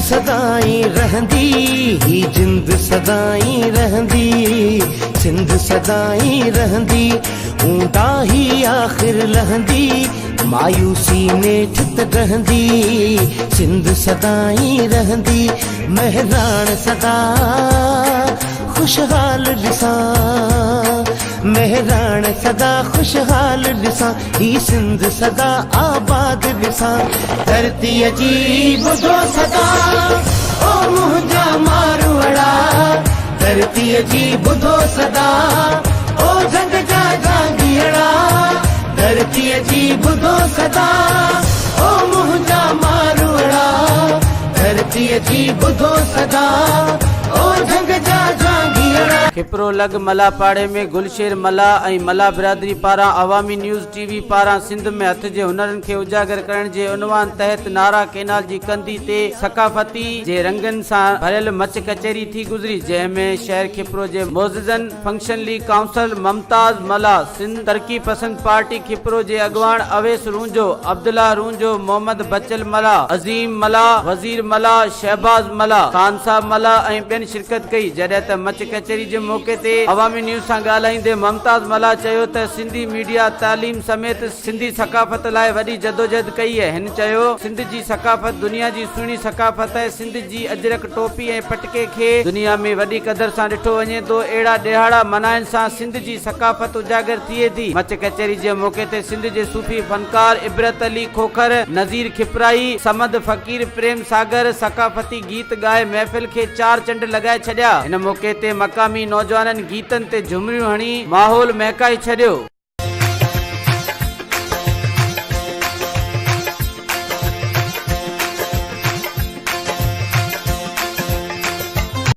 सदाई रहंदी, ही जिंद सदाई रहंदी, सिंध सदाई रहंदी, ऊंदा ही आखिर लहंदी, मायूसी नेठ त रहंदी, सिंध सदाई रहंदी, महरान सदा खुशहाल ॾिसां, महरान सदा खुशहाल ॾिसां, ही सिंध सदा आबाद ॾिसां। धरतीअ जी ॿुधो सदा ओ मुंहिंजा मारवाड़ा, धरतीअ जी ॿुधो सदा ओ जंग जा जांगीअड़ा, धरतीअ जी ॿुधो सदा ओ मुंहिंजा मारवाड़ा, धरतीअ जी ॿुधो सदा ओ जंग जा जांगीअड़ा। खिपरो लग मला पाड़े में गुलशेर मला ऐं मला बिरादरी पारां अवामी न्यूज़ टीवी पारां सिंध में हथ जे हुनरनि खे उजागर करण जे उनवान तहत नारा केनाल जी कंदी ते सकाफती जे रंगनि सां भरियल मच कचहरी थी गुज़री, जंहिंमें शहर खिपरो जे मोज़ज़न फंक्शन लीग काउंसिल ममताज मला, सिंध तरक़ी पसंद पार्टी खिपरो जे अॻवान अवेस रूंजो, अब्दुल्ला रूंजो, मोहम्मद बचल मला, अज़ीम मला, वज़ीर मला, शहबाज मला, खान साहब मला ऐं ॿियनि शिरकत कई। जॾहिं त मच कचहरी जे मौके ते अवामी न्यूज़ सां ॻाल्हाईंदे मुमताज मला चयो त सिंधी मीडिया तालीम समेत सिंधी सकाफ़त लाइ वॾी जदोजहद कई आहे। हिन चयो सिंध जी सकाफ़त दुनिया जी सुहिणी सकाफ़त आहे, सिंध जी अजरक टोपी ऐं पटके खे दुनिया में वॾी क़दर सां ॾिठो वञे थो, अहिड़ा ॾिहाड़ा मनाइण सां सिंध जी सकाफ़त उजागर थिए थी। मच कचहरी जे मौके ते सिंध जे सूफ़ी फनकार इबरत अली खोखर, नज़ीर खिपराई, समद फ़कीर, प्रेम सागर सकाफ़ती गीत ॻाए महफ़िल खे चार चंड लॻाए छॾिया। हिन मौके ते मक़ामी नौजवाननि गीतनि ते झुमरियूं हणी माहौल महकाए छॾियो।